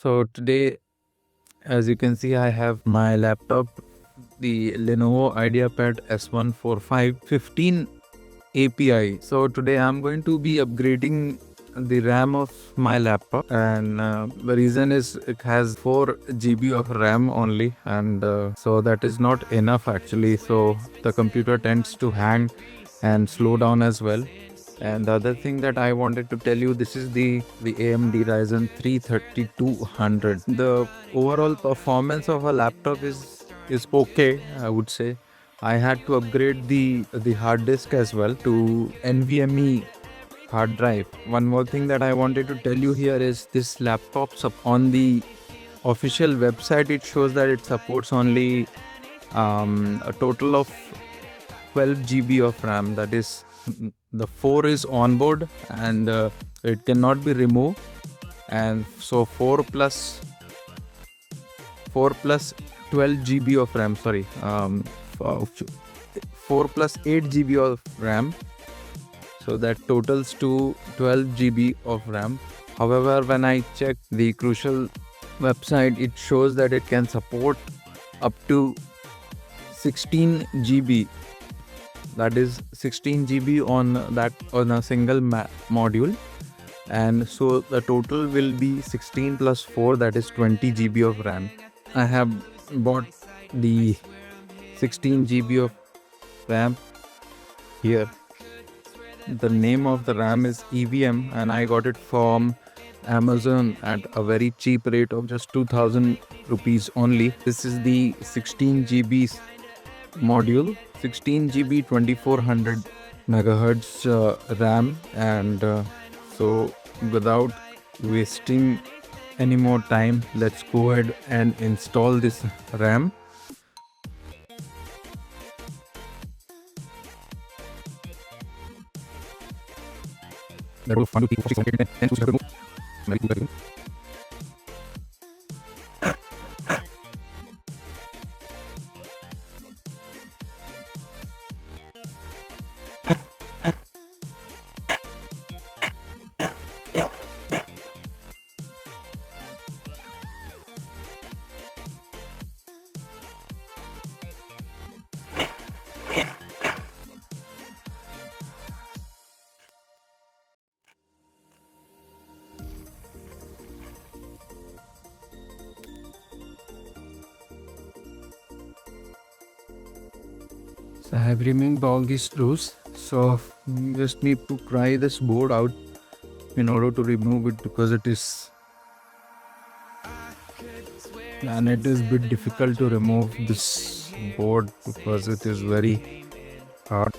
So today, as you can see, I have my laptop, the Lenovo Ideapad S145 15 API. So today I'm going to be upgrading the RAM of my laptop, and the reason is it has 4 GB of RAM only, and so that is not enough actually. So the computer tends to hang and slow down as well. And the other thing that I wanted to tell you, this is the AMD Ryzen 3 3200. The overall performance of a laptop is okay, I would say. I had to upgrade the hard disk as well to NVMe hard drive. One more thing that I wanted to tell you here is this laptop on the official website, it shows that it supports only a total of 12 GB of RAM. That is, the 4 is on board, and it cannot be removed. And so 4 plus 12 GB of RAM. Sorry, 4 plus 8 GB of RAM. So that totals to 12 GB of RAM. However, when I check the Crucial website, it shows that it can support up to 16 GB. That is 16 GB on a single module, and so the total will be 16 plus 4, that is 20 GB of RAM. I have bought the 16 GB of RAM here. The name of the RAM is EVM, and I got it from Amazon at a very cheap rate of just 2000 rupees only. This is the 16 GB module, 16 GB 2400 megahertz RAM, and so without wasting any more time, let's go ahead and install this RAM. So I have removed all these screws. So you just need to pry this board out in order to remove it, because it is a bit difficult to remove this board because it is very hard.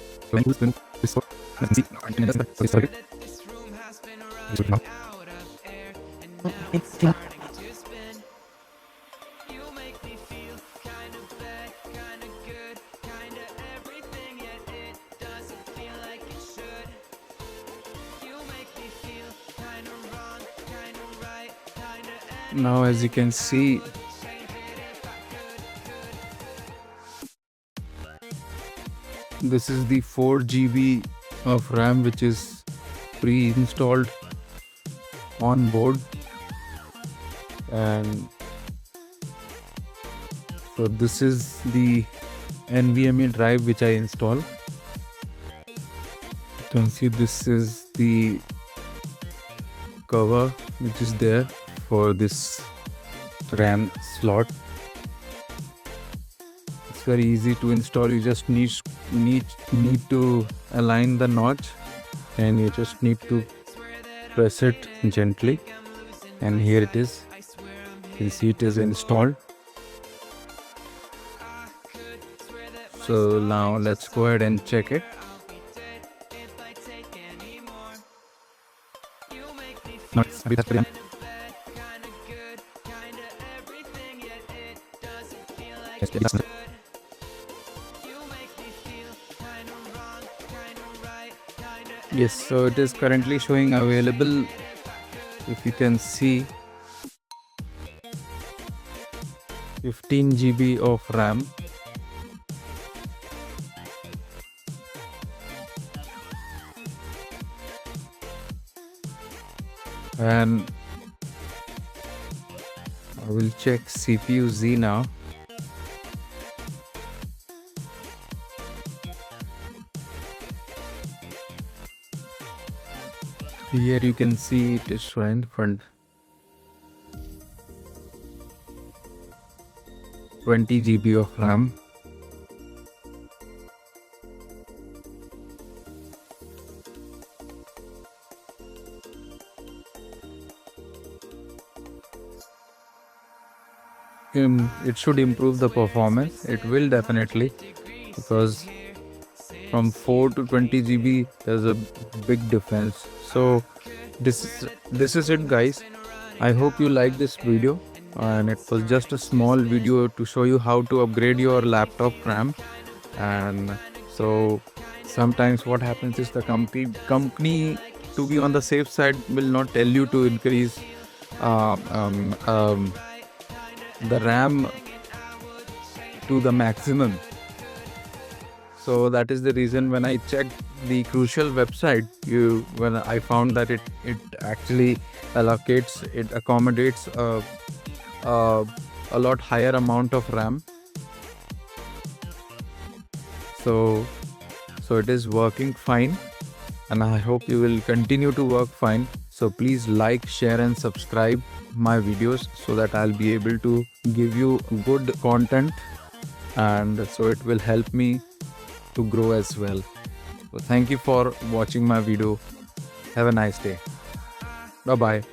Now, as you can see, this is the 4 GB of RAM which is pre-installed on board, and so this is the NVMe drive which I installed. You can see this is the cover which is there for this RAM slot. It's very easy to install. You just need to align the notch, and you just need to press it gently, and here it is. You can see it is installed. So now let's go ahead and check it. Yes, so it is currently showing available. If you can see, 15 GB of RAM. And I will check CPU Z now. Here you can see it is showing front 20 GB of RAM. It should improve the performance. It will definitely, because from 4 to 20 GB there's a big difference. So this is it, guys. I hope you like this video, and it was just a small video to show you how to upgrade your laptop RAM. And so sometimes what happens is the company, to be on the safe side, will not tell you to increase uh, um, um, the RAM to the maximum. So that is the reason when I checked the Crucial website, when I found that it actually accommodates a lot higher amount of RAM. So it is working fine, and I hope you will continue to work fine. So please like, share and subscribe my videos so that I'll be able to give you good content, and so it will help me to grow as well. So thank you for watching my video. Have a nice day. Bye bye.